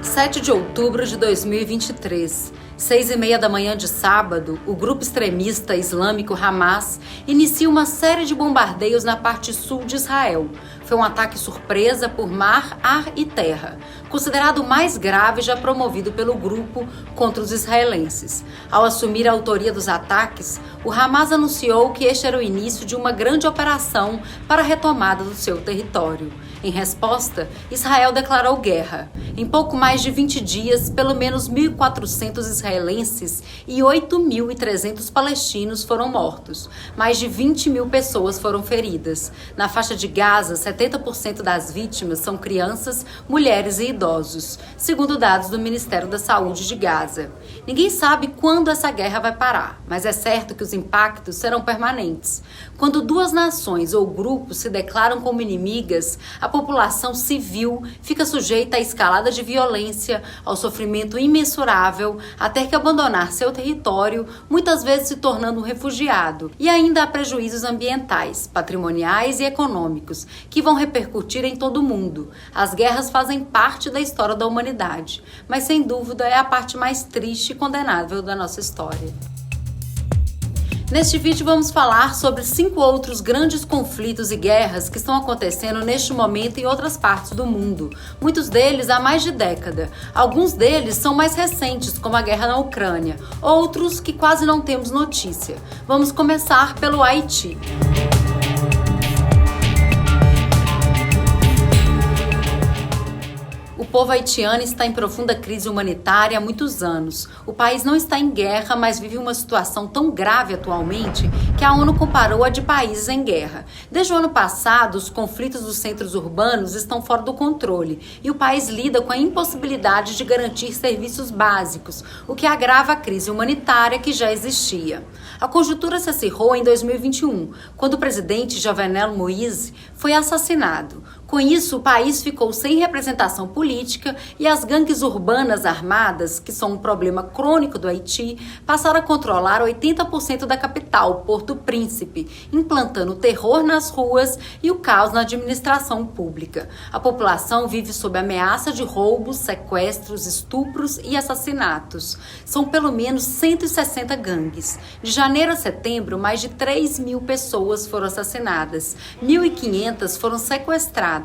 Sete de outubro de 2023, 6h30 da manhã de sábado, o grupo extremista islâmico Hamas inicia uma série de bombardeios na parte sul de Israel. Foi um ataque surpresa por mar, ar e terra, considerado o mais grave já promovido pelo grupo contra os israelenses. Ao assumir a autoria dos ataques, o Hamas anunciou que este era o início de uma grande operação para a retomada do seu território. Em resposta, Israel declarou guerra. Em pouco mais de 20 dias, pelo menos 1.400 israelenses e 8.300 palestinos foram mortos. Mais de 20 mil pessoas foram feridas. Na faixa de Gaza, 70% das vítimas são crianças, mulheres e idosos, segundo dados do Ministério da Saúde de Gaza. Ninguém sabe quando essa guerra vai parar, mas é certo que os impactos serão permanentes. Quando duas nações ou grupos se declaram como inimigas, a população civil fica sujeita à escalada de violência, ao sofrimento imensurável, a ter que abandonar seu território, muitas vezes se tornando um refugiado, e ainda há prejuízos ambientais, patrimoniais e econômicos, que vão repercutir em todo o mundo. As guerras fazem parte da história da humanidade, mas sem dúvida é a parte mais triste e condenável da nossa história. Neste vídeo vamos falar sobre 5 outros grandes conflitos e guerras que estão acontecendo neste momento em outras partes do mundo. Muitos deles há mais de década. Alguns deles são mais recentes, como a guerra na Ucrânia. Outros que quase não temos notícia. Vamos começar pelo Haiti. O povo haitiano está em profunda crise humanitária há muitos anos. O país não está em guerra, mas vive uma situação tão grave atualmente que a ONU comparou-a de países em guerra. Desde o ano passado, os conflitos dos centros urbanos estão fora do controle e o país lida com a impossibilidade de garantir serviços básicos, o que agrava a crise humanitária que já existia. A conjuntura se acirrou em 2021, quando o presidente Jovenel Moïse foi assassinado. Com isso, o país ficou sem representação política e as gangues urbanas armadas, que são um problema crônico do Haiti, passaram a controlar 80% da capital, Porto Príncipe, implantando terror nas ruas e o caos na administração pública. A população vive sob ameaça de roubos, sequestros, estupros e assassinatos. São pelo menos 160 gangues. De janeiro a setembro, mais de 3.000 pessoas foram assassinadas, 1.500 foram sequestradas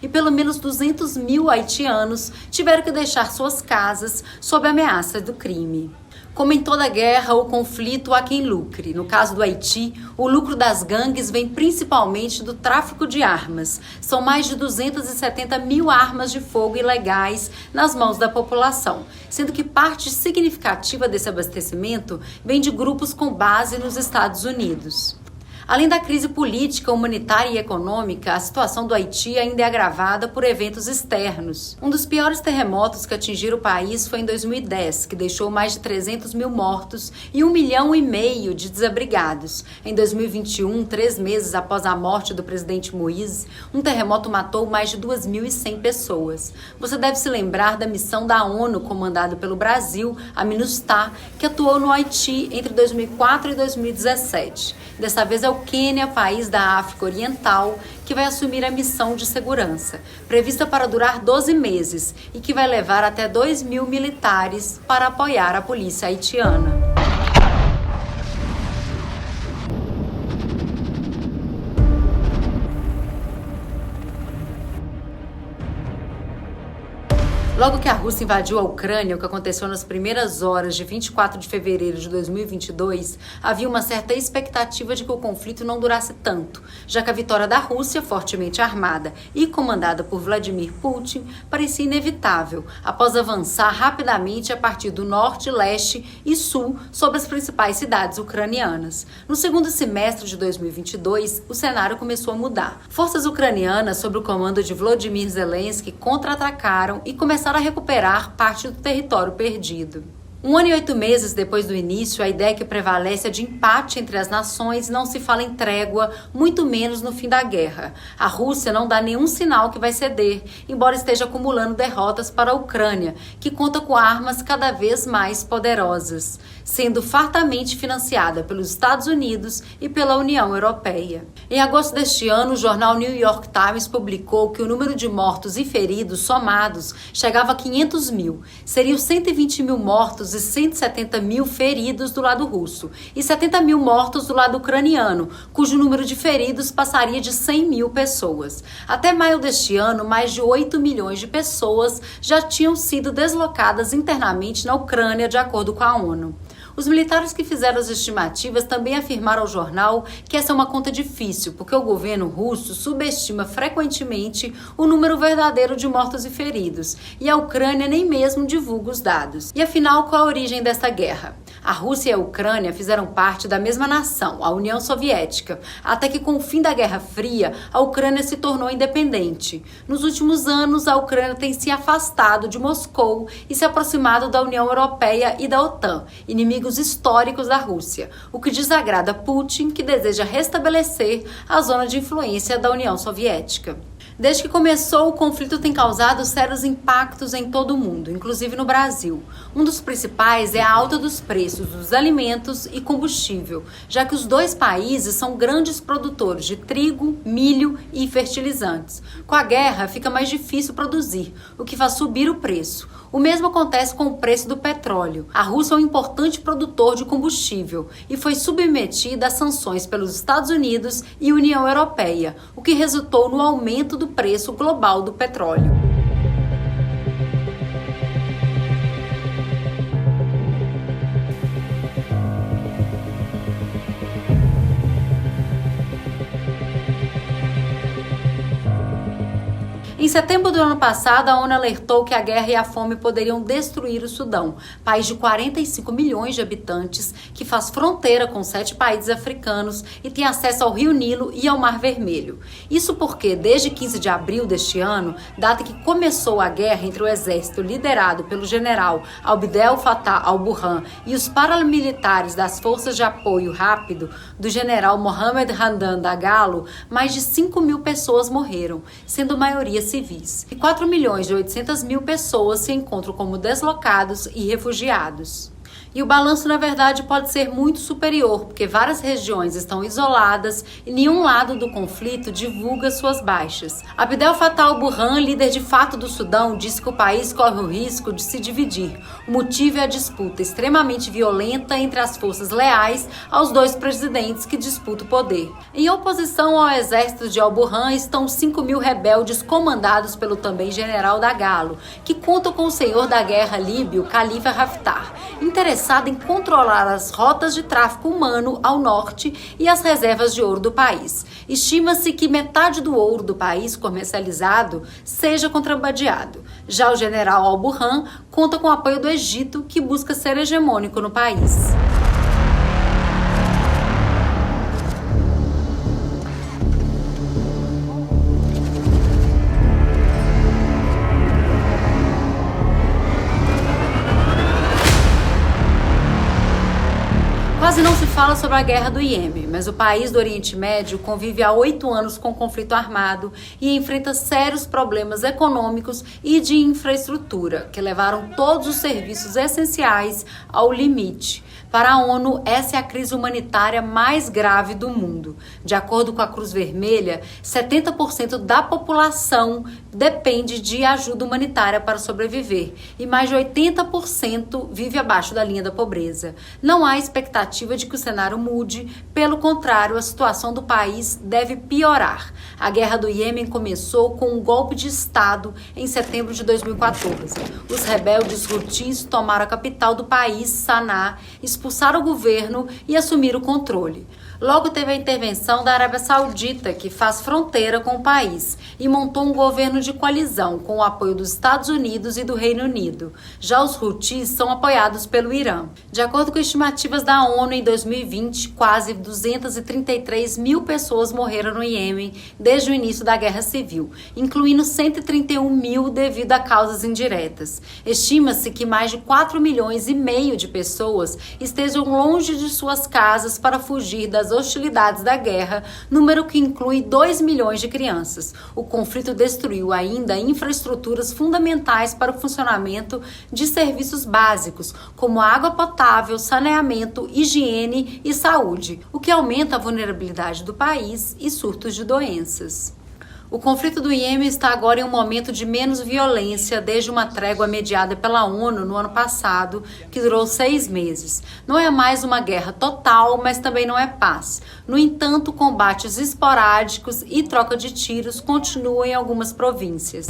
e pelo menos 200.000 haitianos tiveram que deixar suas casas sob a ameaça do crime. Como em toda guerra ou conflito, há quem lucre. No caso do Haiti, o lucro das gangues vem principalmente do tráfico de armas. São mais de 270.000 armas de fogo ilegais nas mãos da população, sendo que parte significativa desse abastecimento vem de grupos com base nos Estados Unidos. Além da crise política, humanitária e econômica, a situação do Haiti ainda é agravada por eventos externos. Um dos piores terremotos que atingiram o país foi em 2010, que deixou mais de 300.000 mortos e 1,5 milhão de desabrigados. Em 2021, 3 meses após a morte do presidente Moïse, um terremoto matou mais de 2.100 pessoas. Você deve se lembrar da missão da ONU comandada pelo Brasil, a MINUSTAH, que atuou no Haiti entre 2004 e 2017. Dessa vez é o Quênia, país da África Oriental, que vai assumir a missão de segurança, prevista para durar 12 meses e que vai levar até 2.000 militares para apoiar a polícia haitiana. Logo que a Rússia invadiu a Ucrânia, o que aconteceu nas primeiras horas de 24 de fevereiro de 2022, havia uma certa expectativa de que o conflito não durasse tanto, já que a vitória da Rússia, fortemente armada e comandada por Vladimir Putin, parecia inevitável, após avançar rapidamente a partir do norte, leste e sul sobre as principais cidades ucranianas. No segundo semestre de 2022, o cenário começou a mudar. Forças ucranianas, sob o comando de Volodymyr Zelensky, contra-atacaram e começaram a recuperar parte do território perdido. Um ano e 8 meses depois do início, a ideia que prevalece é de empate entre as nações e não se fala em trégua, muito menos no fim da guerra. A Rússia não dá nenhum sinal que vai ceder, embora esteja acumulando derrotas para a Ucrânia, que conta com armas cada vez mais poderosas, sendo fartamente financiada pelos Estados Unidos e pela União Europeia. Em agosto deste ano, o jornal New York Times publicou que o número de mortos e feridos somados chegava a 500 mil. Seriam 120 mil mortos e 170 mil feridos do lado russo e 70 mil mortos do lado ucraniano, cujo número de feridos passaria de 100 mil pessoas. Até maio deste ano, mais de 8 milhões de pessoas já tinham sido deslocadas internamente na Ucrânia, de acordo com a ONU. Os militares que fizeram as estimativas também afirmaram ao jornal que essa é uma conta difícil, porque o governo russo subestima frequentemente o número verdadeiro de mortos e feridos, e a Ucrânia nem mesmo divulga os dados. E afinal, qual a origem desta guerra? A Rússia e a Ucrânia fizeram parte da mesma nação, a União Soviética, até que com o fim da Guerra Fria, a Ucrânia se tornou independente. Nos últimos anos, a Ucrânia tem se afastado de Moscou e se aproximado da União Europeia e da OTAN, inimigos históricos da Rússia, o que desagrada Putin, que deseja restabelecer a zona de influência da União Soviética. Desde que começou, o conflito tem causado sérios impactos em todo o mundo, inclusive no Brasil. Um dos principais é a alta dos preços dos alimentos e combustível, já que os dois países são grandes produtores de trigo, milho e fertilizantes. Com a guerra, fica mais difícil produzir, o que faz subir o preço. O mesmo acontece com o preço do petróleo. A Rússia é um importante produtor de combustível e foi submetida a sanções pelos Estados Unidos e União Europeia, o que resultou no aumento do preço global do petróleo. Em setembro do ano passado, a ONU alertou que a guerra e a fome poderiam destruir o Sudão, país de 45 milhões de habitantes, que faz fronteira com 7 países africanos e tem acesso ao Rio Nilo e ao Mar Vermelho. Isso porque, desde 15 de abril deste ano, data que começou a guerra entre o exército liderado pelo general Abdel Fattah al-Burhan e os paramilitares das forças de apoio rápido do general Mohamed Hamdan Dagalo, mais de 5 mil pessoas morreram, sendo a maioria civis, e 4 milhões e 800 mil pessoas se encontram como deslocados e refugiados. E o balanço, na verdade, pode ser muito superior, porque várias regiões estão isoladas e nenhum lado do conflito divulga suas baixas. Abdel Fattah al-Burhan, líder de fato do Sudão, disse que o país corre o risco de se dividir. O motivo é a disputa extremamente violenta entre as forças leais aos dois presidentes que disputam o poder. Em oposição ao exército de al-Burhan estão 5 mil rebeldes comandados pelo também general Dagalo, que contam com o senhor da guerra líbio, Khalifa Haftar, interessado em controlar as rotas de tráfico humano ao norte e as reservas de ouro do país. Estima-se que metade do ouro do país comercializado seja contrabandeado. Já o general al-Burhan conta com o apoio do Egito, que busca ser hegemônico no país. Quase não se fala sobre a guerra do Iêmen, mas o país do Oriente Médio convive há 8 anos com conflito armado e enfrenta sérios problemas econômicos e de infraestrutura, que levaram todos os serviços essenciais ao limite. Para a ONU, essa é a crise humanitária mais grave do mundo. De acordo com a Cruz Vermelha, 70% da população depende de ajuda humanitária para sobreviver e mais de 80% vive abaixo da linha da pobreza. Não há expectativa de que o cenário mude, pelo contrário, a situação do país deve piorar. A guerra do Iêmen começou com um golpe de Estado em setembro de 2014. Os rebeldes Houthis tomaram a capital do país, Sanaa, expulsaram o governo e assumiram o controle. Logo teve a intervenção da Arábia Saudita, que faz fronteira com o país, e montou um governo de coalizão com o apoio dos Estados Unidos e do Reino Unido. Já os Houthis são apoiados pelo Irã. De acordo com estimativas da ONU, em 2020, quase 233 mil pessoas morreram no Iêmen desde o início da guerra civil, incluindo 131 mil devido a causas indiretas. Estima-se que mais de 4 milhões e meio de pessoas estejam longe de suas casas para fugir das hostilidades da guerra, número que inclui 2 milhões de crianças. O conflito destruiu ainda infraestruturas fundamentais para o funcionamento de serviços básicos, como água potável, saneamento, higiene e saúde, o que aumenta a vulnerabilidade do país e surtos de doenças. O conflito do Iêmen está agora em um momento de menos violência desde uma trégua mediada pela ONU no ano passado, que durou 6 meses. Não é mais uma guerra total, mas também não é paz. No entanto, combates esporádicos e troca de tiros continuam em algumas províncias.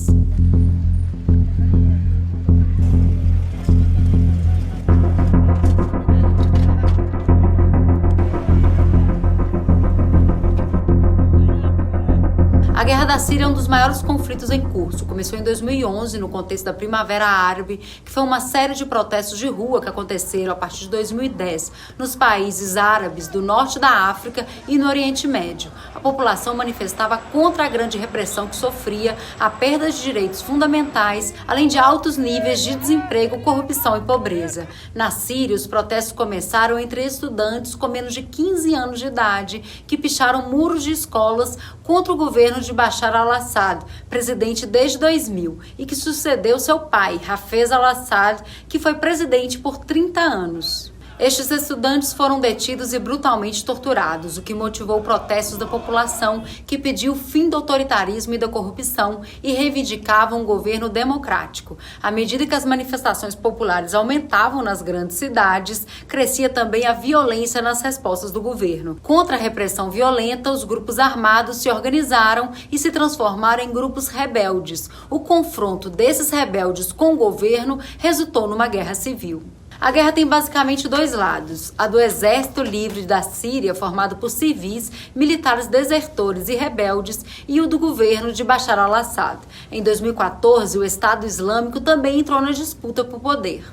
A Guerra da Síria é um dos maiores conflitos em curso. Começou em 2011, no contexto da Primavera Árabe, que foi uma série de protestos de rua que aconteceram a partir de 2010 nos países árabes do norte da África e no Oriente Médio. A população manifestava contra a grande repressão que sofria, a perda de direitos fundamentais, além de altos níveis de desemprego, corrupção e pobreza. Na Síria, os protestos começaram entre estudantes com menos de 15 anos de idade, que picharam muros de escolas contra o governo de Bashar al-Assad, presidente desde 2000, e que sucedeu seu pai, Hafez al-Assad, que foi presidente por 30 anos. Estes estudantes foram detidos e brutalmente torturados, o que motivou protestos da população que pediu o fim do autoritarismo e da corrupção e reivindicava um governo democrático. À medida que as manifestações populares aumentavam nas grandes cidades, crescia também a violência nas respostas do governo. Contra a repressão violenta, os grupos armados se organizaram e se transformaram em grupos rebeldes. O confronto desses rebeldes com o governo resultou numa guerra civil. A guerra tem basicamente 2 lados: a do Exército Livre da Síria, formado por civis, militares desertores e rebeldes, e o do governo de Bashar al-Assad. Em 2014, o Estado Islâmico também entrou na disputa por poder.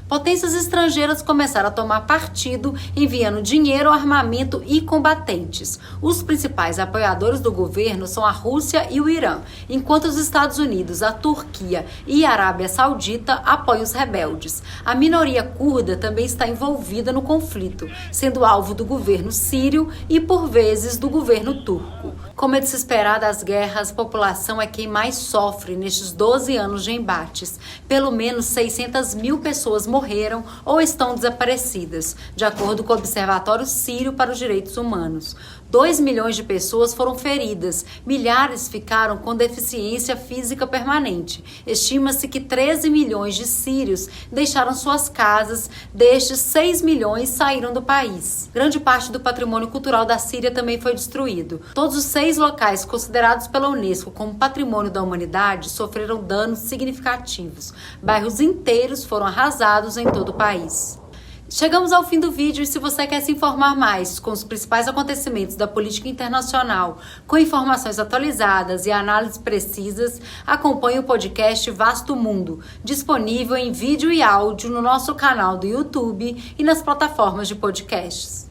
Potências estrangeiras começaram a tomar partido, enviando dinheiro, armamento e combatentes. Os principais apoiadores do governo são a Rússia e o Irã, enquanto os Estados Unidos, a Turquia e a Arábia Saudita apoiam os rebeldes. A minoria curda também está envolvida no conflito, sendo alvo do governo sírio e, por vezes, do governo turco. Como é de se esperar das guerras, a população é quem mais sofre nestes 12 anos de embates. Pelo menos 600 mil pessoas morreram ou estão desaparecidas, de acordo com o Observatório Sírio para os Direitos Humanos. 2 milhões de pessoas foram feridas, milhares ficaram com deficiência física permanente. Estima-se que 13 milhões de sírios deixaram suas casas, destes 6 milhões saíram do país. Grande parte do patrimônio cultural da Síria também foi destruído. Todos os 6 locais considerados pela Unesco como Patrimônio da Humanidade sofreram danos significativos. Bairros inteiros foram arrasados em todo o país. Chegamos ao fim do vídeo e se você quer se informar mais com os principais acontecimentos da política internacional, com informações atualizadas e análises precisas, acompanhe o podcast Vasto Mundo, disponível em vídeo e áudio no nosso canal do YouTube e nas plataformas de podcasts.